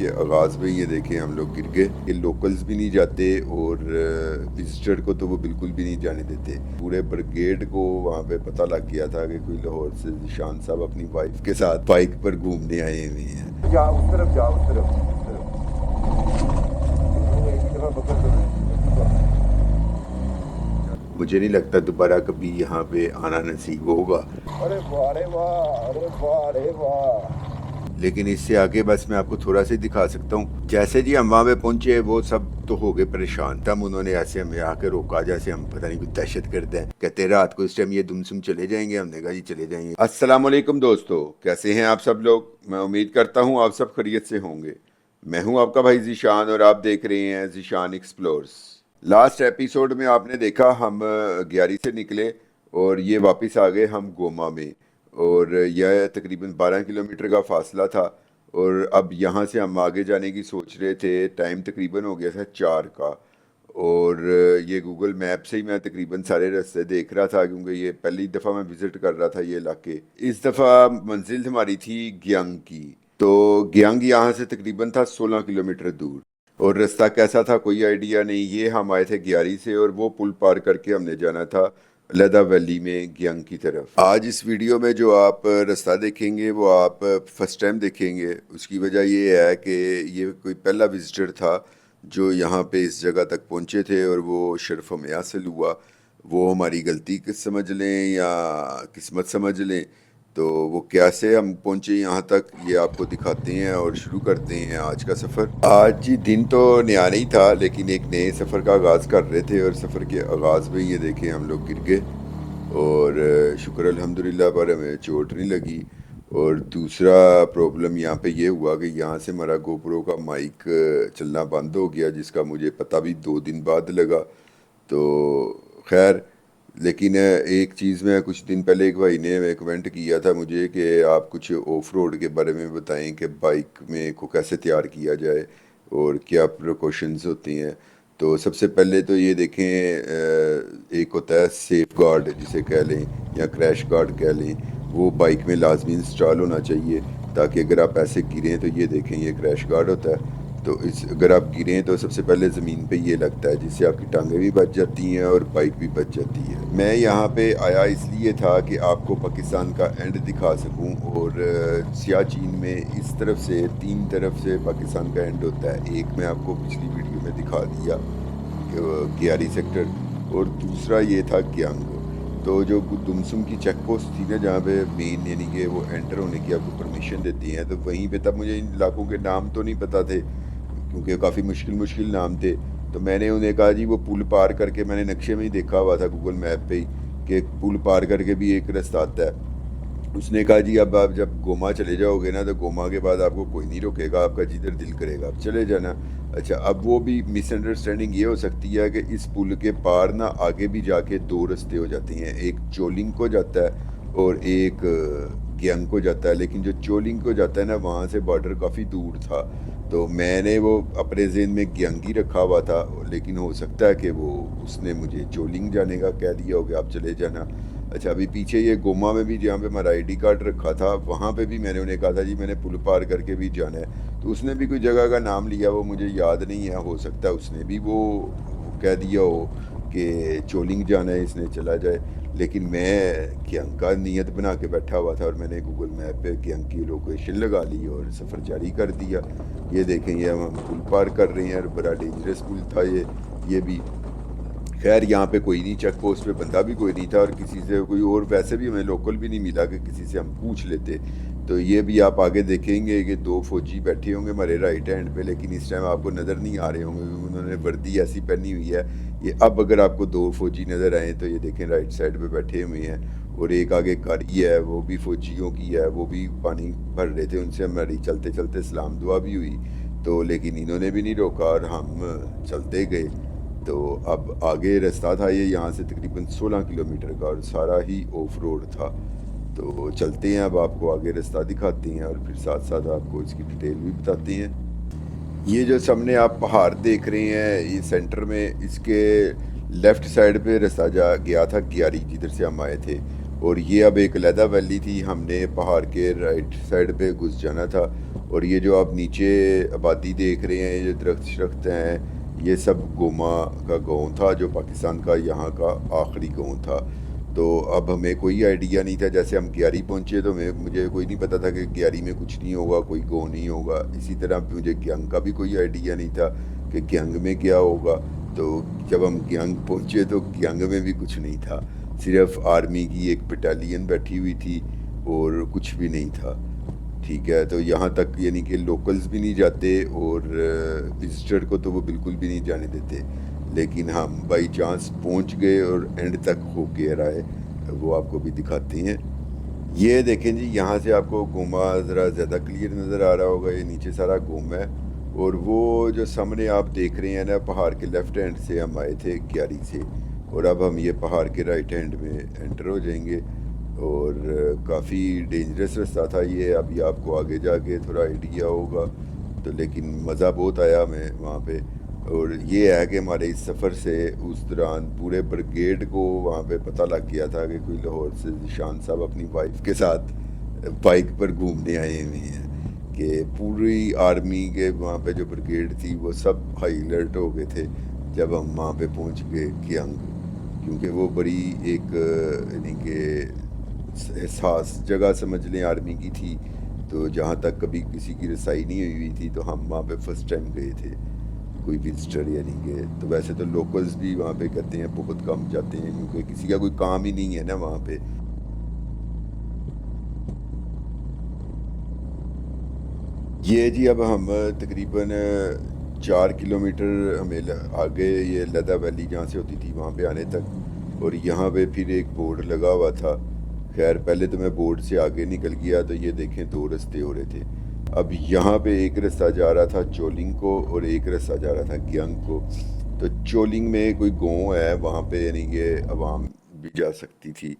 के आगाज़ में ये देखें हम लोग गिर गए। ये लोकल्स भी नहीं जाते और विजिटर को तो वो बिल्कुल भी नहीं जाने देते। पूरे ब्रिगेड को वहाँ पे पता लग गया था कि कोई लाहौर से ज़ीशान साहब अपनी वाइफ के साथ बाइक पर घूमने आए हुए हैं। जाओ उस तरफ, जाओ उस तरफ, मुझे नहीं लगता दोबारा कभी यहाँ पे आना नसीब होगा। अरे वाह रे वाह, अरे वाह रे वाह। लेकिन इससे आगे बस मैं आपको थोड़ा सा दिखा सकता हूँ। जैसे जी हम वहाँ पे पहुंचे वो सब तो हो गए परेशान। तब उन्होंने ऐसे हमें आके रोका जैसे हम पता नहीं कुछ दहशत करते हैं। कहते रात को इस टाइम ये दुमसुम चले जाएंगे। हमने कहा जी चले जाएंगे। अस्सलाम वालेकुम दोस्तों, कैसे हैं आप सब लोग? मैं उम्मीद करता हूँ आप सब खैरियत से होंगे। मैं हूँ आपका भाई ज़ीशान और आप देख रहे हैं ज़ीशान एक्सप्लोर्स। लास्ट एपिसोड में आपने देखा हम ग्यारी से निकले और ये वापस आ गए हम गोमा में, और यह तकरीबन 12 किलोमीटर का फासला था। और अब यहाँ से हम आगे जाने की सोच रहे थे। टाइम तकरीबन हो गया था 4 का, और ये गूगल मैप से ही मैं तकरीबन सारे रास्ते देख रहा था क्योंकि ये पहली दफ़ा मैं विज़िट कर रहा था ये इलाके। इस दफ़ा मंजिल हमारी थी ग्यांग की। तो ग्यांग यहाँ से तकरीबन था 16 किलोमीटर दूर, और रास्ता कैसा था कोई आइडिया नहीं। ये हम आए थे ग्यारी से और वो पुल पार करके हमने जाना था लदा वैली में ग्यांग की तरफ। आज इस वीडियो में जो आप रास्ता देखेंगे वो आप फर्स्ट टाइम देखेंगे। उसकी वजह ये है कि ये कोई पहला विजिटर था जो यहाँ पे इस जगह तक पहुँचे थे, और वो शर्फ हमें हासिल हुआ। वो हमारी गलती समझ लें या किस्मत समझ लें। तो वो कैसे हम पहुँचे यहाँ तक ये आपको दिखाते हैं और शुरू करते हैं आज का सफ़र। आज ही दिन तो नया नहीं था, लेकिन एक नए सफ़र का आगाज़ कर रहे थे, और सफ़र के आगाज़ में ये देखें हम लोग गिर गए। और शुक्र अल्हम्दुलिल्लाह पर हमें चोट नहीं लगी। और दूसरा प्रॉब्लम यहाँ पे ये हुआ कि यहाँ से हमारा गोप्रो का माइक चलना बंद हो गया, जिसका मुझे पता भी 2 दिन बाद लगा। तो खैर, लेकिन एक चीज़ में कुछ दिन पहले एक भाई ने कमेंट किया था मुझे कि आप कुछ ऑफ रोड के बारे में बताएं कि बाइक में को कैसे तैयार किया जाए और क्या प्रिकॉशंस होती हैं। तो सबसे पहले तो ये देखें, एक होता है सेफ गार्ड जिसे कह लें या क्रैश गार्ड कह लें, वो बाइक में लाजमी इंस्टॉल होना चाहिए, ताकि अगर आप ऐसे गिरें तो ये देखें ये क्रैश गार्ड होता है। तो इस अगर आप गिरें तो सबसे पहले ज़मीन पे ये लगता है, जिससे आपकी टांगें भी बच जाती हैं और बाइक भी बच जाती है। मैं यहाँ पे आया इसलिए था कि आपको पाकिस्तान का एंड दिखा सकूँ, और सियाचिन में इस तरफ से 3 तरफ से पाकिस्तान का एंड होता है। एक मैं आपको पिछली वीडियो में दिखा दिया ग्यारी सेक्टर, और दूसरा ये था ग्यांग। तो जो दुमसुम की चेक पोस्ट थी ना, जहाँ पे मेन यानी कि वो एंटर होने की आपको परमिशन देती हैं, तो वहीं पे तब मुझे इन इलाकों के नाम तो नहीं पता थे क्योंकि काफ़ी मुश्किल नाम थे। तो मैंने उन्हें कहा जी वो पुल पार करके, मैंने नक्शे में ही देखा हुआ था गूगल मैप पे ही कि पुल पार करके भी एक रास्ता आता है। उसने कहा जी अब आप जब गोमा चले जाओगे ना, तो गोमा के बाद आपको कोई नहीं रोकेगा, आपका जिधर दिल करेगा आप चले जाना। अच्छा, अब वो भी मिसअंडरस्टैंडिंग ये हो सकती है कि इस पुल के पार ना आगे भी जाके 2 रास्ते हो जाते हैं, एक चोलिंग को जाता है और एक ग्यांग को जाता है। लेकिन जो चोलिंग को जाता है ना, वहाँ से बॉर्डर काफ़ी दूर था, तो मैंने वो अपने ज़हन में ग्यांगी रखा हुआ था, लेकिन हो सकता है कि वो उसने मुझे चोलिंग जाने का कह दिया हो कि आप चले जाना। अच्छा, अभी पीछे ये गोमा में भी जहाँ पे हमारा ID कार्ड रखा था, वहाँ पे भी मैंने उन्हें कहा था जी मैंने पुल पार करके भी जाना है, तो उसने भी कोई जगह का नाम लिया, वो मुझे याद नहीं है। हो सकता है उसने भी वो कह दिया हो कि चोलिंग जाना है, इसने चला जाए। लेकिन मैं ग्यांग का नियत बना के बैठा हुआ था, और मैंने गूगल मैप पे ग्यांग की लोकेशन लगा ली और सफ़र जारी कर दिया। ये देखें ये हम पुल पार कर रहे हैं, और बड़ा डेंजरस पुल था ये भी। खैर यहाँ पे कोई नहीं, चेक पोस्ट पे बंदा भी कोई नहीं था, और किसी से कोई और वैसे भी हमें लोकल भी नहीं मिला कि किसी से हम पूछ लेते। तो ये भी आप आगे देखेंगे कि 2 फौजी बैठे होंगे हमारे राइट हैंड पे, लेकिन इस टाइम आपको नज़र नहीं आ रहे होंगे क्योंकि उन्होंने वर्दी ऐसी पहनी हुई है। ये अब अगर आपको 2 फौजी नज़र आए तो ये देखें राइट साइड पे बैठे हुए हैं, और एक आगे कारी है वो भी फौजियों की है, वो भी पानी भर रहे थे, उनसे हमारी चलते चलते सलाम दुआ भी हुई। तो लेकिन इन्होंने भी नहीं रोका और हम चलते गए। तो अब आगे रास्ता था ये यहाँ से तकरीबन 16 किलोमीटर का, और सारा ही ऑफ रोड था। तो चलते हैं, अब आपको आगे रास्ता दिखाते हैं और फिर साथ साथ आपको इसकी डिटेल भी बताते हैं। ये जो सामने आप पहाड़ देख रहे हैं, ये सेंटर में इसके लेफ़्ट साइड पे रास्ता जा गया था ग्यारी, जिधर से हम आए थे, और ये अब एक लदा वैली थी। हमने पहाड़ के राइट साइड पे घुस जाना था, और ये जो आप नीचे आबादी देख रहे हैं, ये जो दरख्त शरख्त हैं, ये सब गोमा का गांव था जो पाकिस्तान का यहाँ का आखिरी गांव था। तो अब हमें कोई आइडिया नहीं था, जैसे हम ग्यारी पहुँचे तो मुझे कोई नहीं पता था कि ग्यारी में कुछ नहीं होगा, कोई गाँव नहीं होगा। इसी तरह मुझे ग्यांग का भी कोई आइडिया नहीं था कि ग्यांग में क्या होगा। तो जब हम ग्यांग पहुँचे तो ग्यांग में भी कुछ नहीं था, सिर्फ आर्मी की एक बटालियन बैठी हुई थी और कुछ भी नहीं था। ठीक है, तो यहाँ तक यानी कि लोकल्स भी नहीं जाते और विजिटर को तो वो बिल्कुल भी नहीं जाने देते। लेकिन हम बाई चांस पहुँच गए और एंड तक हो के आए, वो आपको भी दिखाते हैं। ये देखें जी, यहाँ से आपको गोमा ज़रा ज़्यादा क्लियर नज़र आ रहा होगा। ये नीचे सारा गोमा है और वो जो सामने आप देख रहे हैं ना, पहाड़ के लेफ़्ट हैंड से हम आए थे ग्यारी से, और अब हम ये पहाड़ के राइट हैंड में एंटर हो जाएंगे। और काफ़ी डेंजरस रास्ता था ये, अभी आपको आगे जाके थोड़ा आइडिया होगा। तो लेकिन मज़ा बहुत आया हमें वहाँ पे। और ये है कि हमारे इस सफ़र से उस दौरान पूरे ब्रिगेड को वहाँ पे पता लग गया था कि कोई लाहौर से निशान साहब अपनी वाइफ के साथ बाइक पर घूमने आए हुए हैं, कि पूरी आर्मी के वहाँ पे जो ब्रिगेड थी वो सब हाई अलर्ट हो गए थे जब हम वहाँ पे पहुँच गए ग्यांग। क्योंकि वो बड़ी एक यानी कि एहसास जगह समझ लें आर्मी की थी, तो जहाँ तक कभी किसी की रसाई नहीं हुई थी, तो हम वहाँ पे फर्स्ट टाइम गए थे, कोई विजिटर यानी कि। तो वैसे तो लोकल्स भी वहाँ पे कहते हैं बहुत कम जाते हैं, क्योंकि किसी का कोई काम ही नहीं है ना वहाँ पे। ये जी, अब हम तकरीबन 4 किलोमीटर हमें आगे ये लदा वैली जहाँ से होती थी वहाँ पे आने तक, और यहाँ पे फिर एक बोर्ड लगा हुआ था। खैर पहले तो मैं बोर्ड से आगे निकल गया, तो ये देखें 2 रास्ते हो रहे थे। अब यहाँ पे एक रास्ता जा रहा था चोलिंग को और एक रास्ता जा रहा था ग्यांग को। तो चोलिंग में कोई गांव है, वहाँ पे यानी कि आवाम भी जा सकती थी,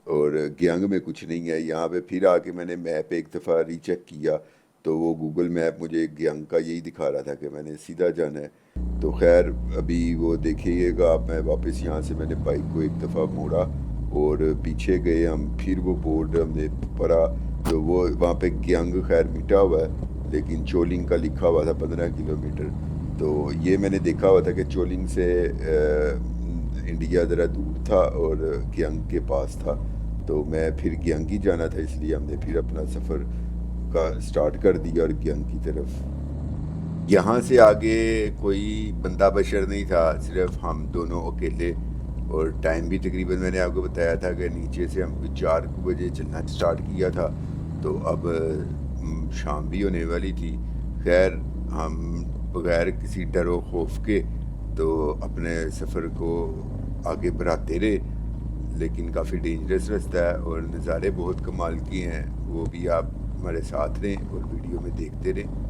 और ग्यांग में कुछ नहीं है। यहाँ पे फिर आके मैंने मैप एक दफ़ा रीचेक किया, तो वो गूगल मैप मुझे ग्यांग का यही दिखा रहा था कि मैंने सीधा जाना है। तो खैर अभी वो देखिएगा आप, मैं वापस यहाँ से मैंने बाइक को एक दफ़ा मोड़ा और पीछे गए हम, फिर वो बोर्ड हमने पढ़ा, तो वो वहाँ पे ग्यांग खैर मिटा हुआ है, लेकिन चोलिंग का लिखा हुआ था 15 किलोमीटर। तो ये मैंने देखा हुआ था कि चोलिंग से इंडिया ज़रा दूर था और ग्यांग के पास था, तो मैं फिर ग्यांग ही जाना था, इसलिए हमने फिर अपना सफ़र का स्टार्ट कर दिया और ग्यांग की तरफ। यहाँ से आगे कोई बंदा बशर नहीं था, सिर्फ हम दोनों अकेले। और टाइम भी तकरीबन मैंने आपको बताया था कि नीचे से हम 4 बजे चलना स्टार्ट किया था, तो अब शाम भी होने वाली थी। खैर हम बगैर किसी डर व खौफ के तो अपने सफ़र को आगे बढ़ाते रहे, लेकिन काफ़ी डेंजरस रास्ता है और नज़ारे बहुत कमाल के हैं, वो भी आप हमारे साथ रहें और वीडियो में देखते रहें।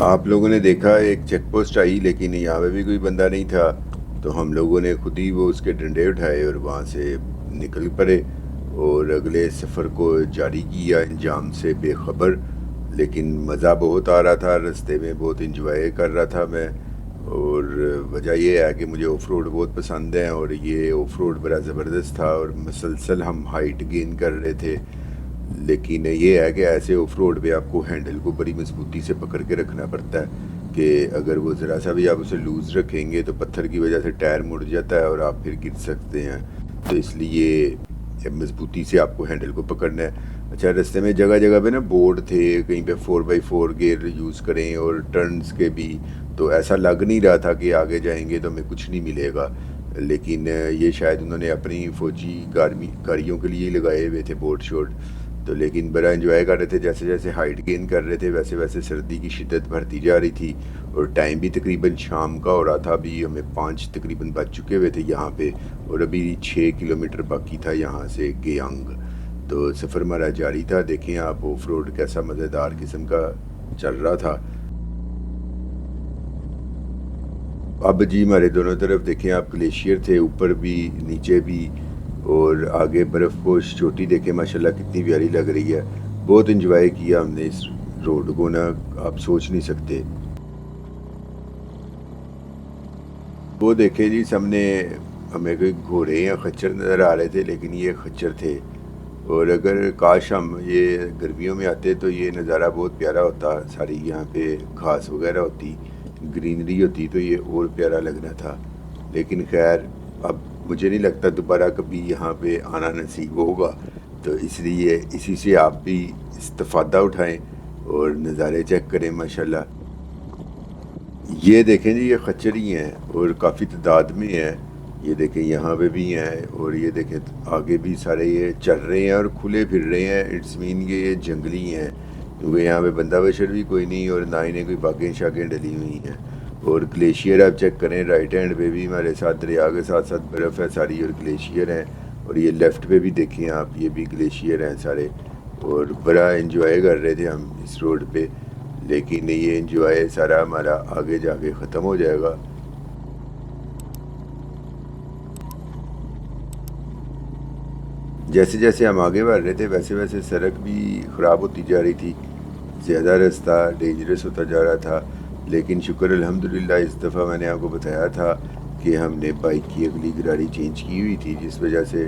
आप लोगों ने देखा एक चेक पोस्ट आई, लेकिन यहाँ पे भी कोई बंदा नहीं था, तो हम लोगों ने खुद ही वो उसके डंडे उठाए और वहाँ से निकल पड़े और अगले सफ़र को जारी किया अंजाम से बेखबर। लेकिन मज़ा बहुत आ रहा था, रास्ते में बहुत इंजॉय कर रहा था मैं। और वजह यह है कि मुझे ऑफ रोड बहुत पसंद है और ये ऑफ रोड बड़ा ज़बरदस्त था और मसलसल हम हाइट गेन कर रहे थे। लेकिन ये है कि ऐसे ऑफ रोड पे आपको हैंडल को बड़ी मजबूती से पकड़ के रखना पड़ता है कि अगर वो ज़रा सा भी आप उसे लूज़ रखेंगे तो पत्थर की वजह से टायर मुड़ जाता है और आप फिर गिर सकते हैं। तो इसलिए मजबूती से आपको हैंडल को पकड़ना है। अच्छा, रास्ते में जगह जगह पे ना बोर्ड थे, कहीं पे 4x4 गियर यूज़ करें और टर्न्स के भी, तो ऐसा लग नहीं रहा था कि आगे जाएंगे तो हमें कुछ नहीं मिलेगा। लेकिन ये शायद उन्होंने अपनी फ़ौजी गाड़ियों के लिए ही लगाए हुए थे बोर्ड शोर्ड। तो लेकिन बड़ा एंजॉय कर रहे थे, जैसे जैसे हाइट गेन कर रहे थे वैसे वैसे सर्दी की शिद्दत बढ़ती जा रही थी और टाइम भी तकरीबन शाम का हो रहा था। अभी हमें 5 तकरीबन बज चुके हुए थे यहाँ पे और अभी 6 किलोमीटर बाकी था यहाँ से गेयांग। तो सफ़र हमारा जारी था। देखें आप ऑफ रोड कैसा मज़ेदार किस्म का चल रहा था। अब जी हमारे दोनों तरफ देखें आप ग्लेशियर थे, ऊपर भी नीचे भी, और आगे बर्फ़ पोश चोटी देखें माशाल्लाह कितनी प्यारी लग रही है। बहुत इंजॉय किया हमने इस रोड को ना, आप सोच नहीं सकते। वो देखे जी सामने हमें कोई घोड़े या खच्चर नज़र आ रहे थे, लेकिन ये खच्चर थे। और अगर काश हम ये गर्मियों में आते तो ये नज़ारा बहुत प्यारा होता, सारी यहाँ पे घास वगैरह होती, ग्रीनरी होती, तो ये और प्यारा लगना था। लेकिन खैर अब मुझे नहीं लगता दोबारा कभी यहाँ पे आना नसीब होगा, तो इसलिए इसी से आप भी इस्तिफ़ादा उठाएं और नज़ारे चेक करें माशाल्लाह। ये देखें जी, ये खच्चर ही हैं और काफ़ी तादाद में हैं। ये देखें यहाँ पे भी हैं और ये देखें आगे भी सारे ये चल रहे हैं और खुले फिर रहे हैं। इट्स मीन कि ये जंगली हैं, क्योंकि यहाँ पे बंदा बशर भी कोई नहीं और ना इन्हें कोई बागें शागें डली हुई हैं। और ग्लेशियर आप चेक करें, राइट हैंड पे भी हमारे साथ दरिया के साथ साथ बर्फ़ है सारी और ग्लेशियर हैं। और ये लेफ़्ट पे भी देखें आप, ये भी ग्लेशियर हैं सारे। और बड़ा इन्जॉय कर रहे थे हम इस रोड पे, लेकिन ये इन्जॉय सारा हमारा आगे जाके ख़त्म हो जाएगा। जैसे जैसे हम आगे बढ़ रहे थे वैसे वैसे सड़क भी ख़राब होती जा रही थी, ज़्यादा रास्ता डेंजरस होता जा रहा था। लेकिन शुक्र अल्हम्दुलिल्लाह इस दफ़ा मैंने आपको बताया था कि हमने बाइक की अगली गाड़ी चेंज की हुई थी, जिस वजह से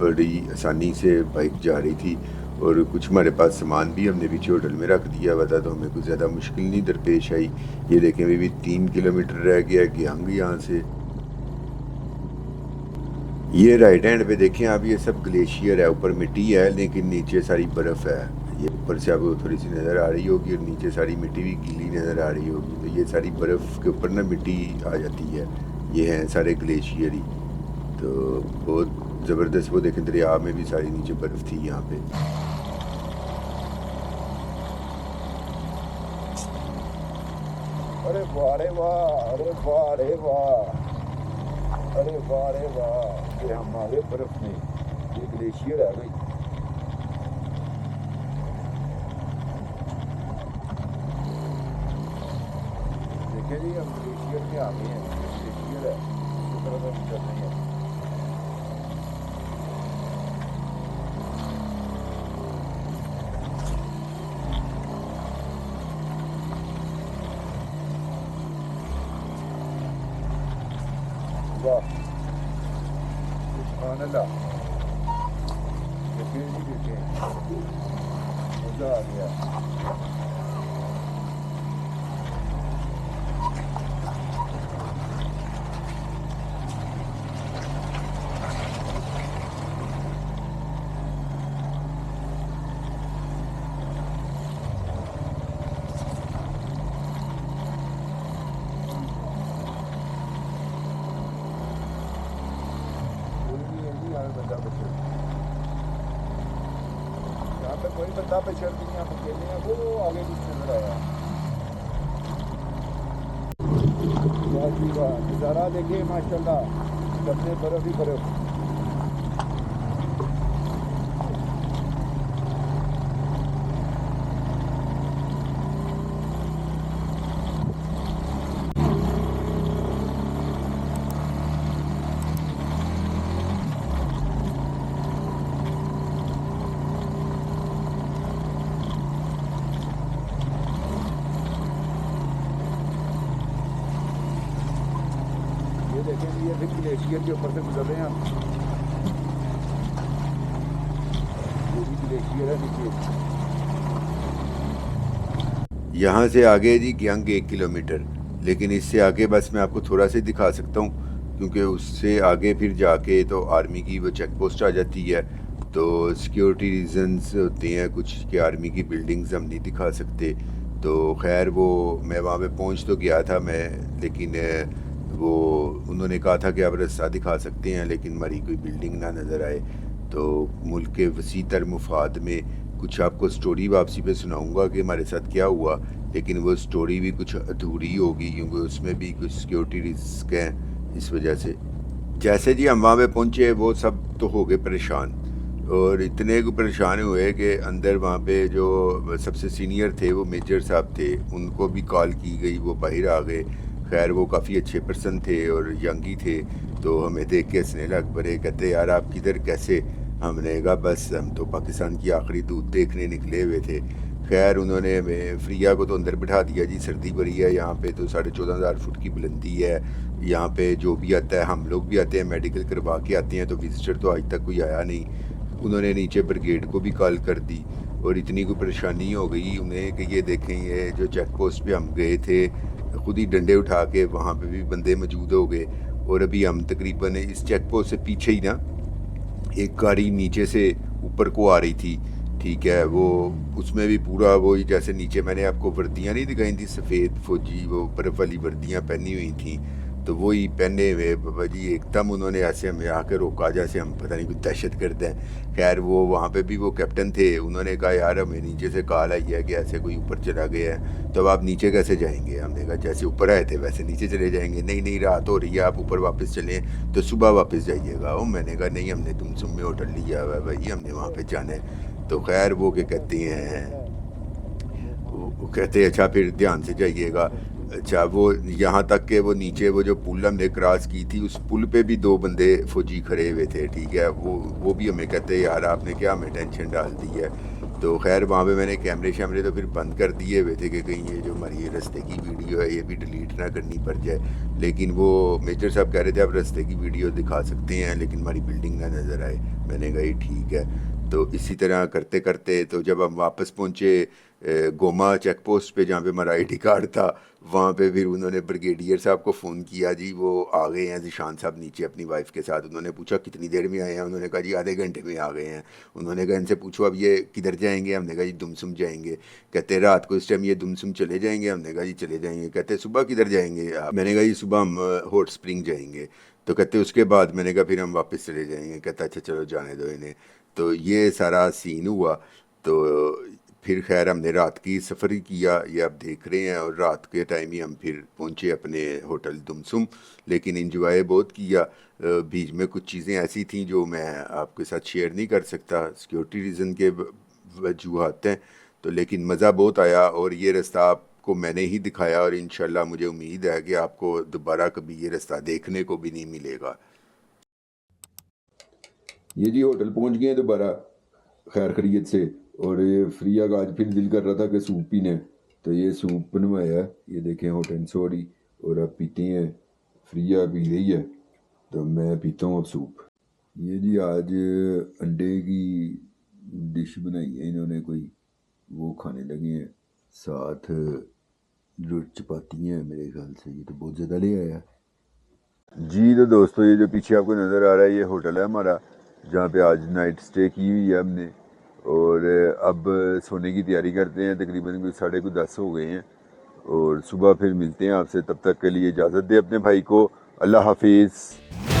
बड़ी आसानी से बाइक जा रही थी। और कुछ हमारे पास सामान भी हमने पीछे होटल में रख दिया हुआ था, तो हमें कुछ ज़्यादा मुश्किल नहीं दरपेश आई। ये देखें अभी भी 3 किलोमीटर रह गया गेयांग यहाँ से। ये राइट हैंड पे देखें आप, ये सब ग्लेशियर है, ऊपर मिट्टी है लेकिन नीचे सारी बर्फ़ है। ये ऊपर से आपको थोड़ी सी नज़र आ रही होगी और नीचे सारी मिट्टी भी गीली नज़र आ रही होगी। तो ये सारी बर्फ़ के ऊपर ना मिट्टी आ जाती है, ये हैं सारे ग्लेशियर ही। तो बहुत ज़बरदस्त। वो देखें दरिया में भी सारी नीचे बर्फ़ थी यहाँ पे। अरे वाह रे वाह, अरे वाह रे वाह, अरे वाह रे वाह, ये हम आ गए बर्फ में। ये ग्लेशियर है भाई। देखे जी, हम ग्लेशियर में आ गए हैं। ग्लेशियर है, इस तरफ हम चल रहे हैं। वाह, सुभान अल्लाह। देखें जी, देखें, मज़ा आ गया। यहाँ पे कोई बंदा बशर नहीं है, हम अकेले हैं। वो आगे कुछ नजर आया। वाह जी वाह, नज़ारा देखिए माशाल्लाह, सबने बर्फ ही बर्फ। देखें ये फिर ग्लेशियर के ऊपर से गुजर रहे हैं हम। ये भी ग्लेशियर है नीचे। यहाँ से आगे जी ग्यांग 1 किलोमीटर, लेकिन इससे आगे बस मैं आपको थोड़ा सा दिखा सकता हूँ क्योंकि उससे आगे फिर जाके तो आर्मी की वो चेक पोस्ट आ जाती है, तो सिक्योरिटी रीजंस होते हैं कुछ कि आर्मी की बिल्डिंग्स हम नहीं दिखा सकते। तो खैर वो मैं वहाँ पे पहुँच तो गया था मैं, लेकिन वो उन्होंने कहा था कि आप रास्ता दिखा सकते हैं लेकिन हमारी कोई बिल्डिंग ना नज़र आए। तो मुल्क के वसी तर मुफाद में कुछ आपको स्टोरी वापसी पे सुनाऊंगा कि हमारे साथ क्या हुआ, लेकिन वो स्टोरी भी कुछ अधूरी होगी क्योंकि उसमें भी कुछ सिक्योरिटी रिस्क हैं इस वजह से। जैसे जी हम वहाँ पे पहुँचे वो सब तो हो गए परेशान, और इतने को परेशान हुए कि अंदर वहाँ पे जो सबसे सीनियर थे वो मेजर साहब थे, उनको भी कॉल की गई, वो बाहर आ गए। खैर वो काफ़ी अच्छे पर्सन थे और यंग ही थे, तो हमें देख के हंसने लग पड़े, कहते यार आप किधर कैसे। हमने कहा बस हम तो पाकिस्तान की आखिरी दूध देखने निकले हुए थे। खैर उन्होंने हमें फ्रिया को तो अंदर बिठा दिया जी, सर्दी बड़ी है यहाँ पे, तो 14,500 फुट की बुलंदी है। यहाँ पे जो भी आता है, हम लोग भी आते हैं मेडिकल करवा के आते हैं, तो विजिटर तो आज तक कोई आया नहीं। उन्होंने नीचे ब्रिगेड को भी कॉल कर दी और इतनी कोई परेशानी हो गई उन्हें कि ये देखें ये जो चेक पोस्ट पे हम गए थे खुद ही डंडे उठा के वहाँ पे भी बंदे मौजूद हो गए। और अभी हम तकरीबन इस चेक पोस्ट से पीछे ही ना एक गाड़ी नीचे से ऊपर को आ रही थी, ठीक है, वो उसमें भी पूरा वो जैसे नीचे मैंने आपको वर्दियाँ नहीं दिखाई थी सफ़ेद फौजी, वो बर्फ़ वाली वर्दियाँ पहनी हुई थी, तो वही पहने हुए बाबा जी एकदम उन्होंने ऐसे हमें आके रोका जैसे हम पता नहीं कुछ दहशत गर्द हैं। खैर वो वहाँ पे भी वो कैप्टन थे, उन्होंने कहा यार हमें नीचे से कॉल आई है कि ऐसे कोई ऊपर चला गया है, तो अब आप नीचे कैसे जाएंगे। हमने कहा जैसे ऊपर आए थे वैसे नीचे चले जाएंगे। नहीं नहीं रात हो रही है, आप ऊपर वापस चलें तो सुबह वापस जाइएगा। वो मैंने कहा नहीं हमने दुमसुम में होटल लिया हुआ है भाई, हमने वहाँ पर जाना है। तो खैर वो क्या कहते हैं, वो कहते हैं अच्छा फिर ध्यान से जाइएगा। अच्छा वो यहाँ तक के वो नीचे वो जो पुल हमने क्रॉस की थी उस पुल पे भी 2 बंदे फौजी खड़े हुए थे, ठीक है, वो भी हमें कहते हैं यार आपने क्या हमें टेंशन डाल दी है। तो खैर वहाँ पे मैंने कैमरे शैमरे तो फिर बंद कर दिए हुए थे कि कहीं ये जो हमारी रास्ते की वीडियो है ये भी डिलीट ना करनी पड़ जाए। लेकिन वो मेजर साहब कह रहे थे आप रास्ते की वीडियो दिखा सकते हैं लेकिन हमारी बिल्डिंग ना नज़र आए। मैंने कहा ये ठीक है। तो इसी तरह करते करते तो जब हम वापस पहुँचे गोमा चेक पोस्ट पे जहाँ पे हमारा ID कार्ड था, वहाँ पे फिर उन्होंने ब्रिगेडियर साहब को फ़ोन किया जी, वो आ गए हैं ज़ीशान साहब नीचे अपनी वाइफ के साथ। उन्होंने पूछा कितनी देर में आए हैं, उन्होंने कहा जी आधे घंटे में आ गए हैं। उन्होंने कहा इनसे पूछो अब ये किधर जाएंगे। हमने कहा जी दुमसुम जाएंगे। कहते रात को इस टाइम ये दुमसुम चले जाएंगे। हमने कहा जी चले जाएंगे। कहते सुबह किधर जाएंगे आप। मैंने कहा जी सुबह हम हॉट स्प्रिंग जाएंगे। तो कहते उसके बाद। मैंने कहा फिर हम वापस चले जाएंगे। कहता अच्छा चलो जाने दो इन्हें। तो ये सारा सीन हुआ। तो फिर खैर हमने रात की सफ़र ही किया, ये आप देख रहे हैं, और रात के टाइम ही हम फिर पहुंचे अपने होटल दुमसुम। लेकिन इंजॉय बहुत किया। बीच में कुछ चीज़ें ऐसी थी जो मैं आपके साथ शेयर नहीं कर सकता, सिक्योरिटी रीज़न के वजूहात हैं। तो लेकिन मज़ा बहुत आया और ये रास्ता आपको मैंने ही दिखाया और इंशाल्लाह मुझे उम्मीद है कि आपको दोबारा कभी ये रास्ता देखने को भी नहीं मिलेगा। ये जी होटल पहुंच गए हैं दोबारा खैर खैरियत से। और ये फ्रिया का आज फिर दिल कर रहा था कि सूप पीने, तो ये सूप बनवाया है, ये देखें हॉट एंड सोडी, और अब पीते हैं। फ्रिया पी रही है तो मैं पीता हूँ अब सूप। ये जी आज अंडे की डिश बनाई है इन्होंने कोई, वो खाने लगे हैं। साथ जो चपातियाँ हैं मेरे ख्याल से, ये तो बहुत ज़्यादा ले आया जी। तो दोस्तों ये जो पीछे आपको नज़र आ रहा है ये होटल है हमारा, जहाँ पे आज नाइट स्टे की हुई है हमने, और अब सोने की तैयारी करते हैं। तकरीबन कोई 10:30 हो गए हैं और सुबह फिर मिलते हैं आपसे। तब तक के लिए इजाज़त दे अपने भाई को। अल्लाह हाफिज़।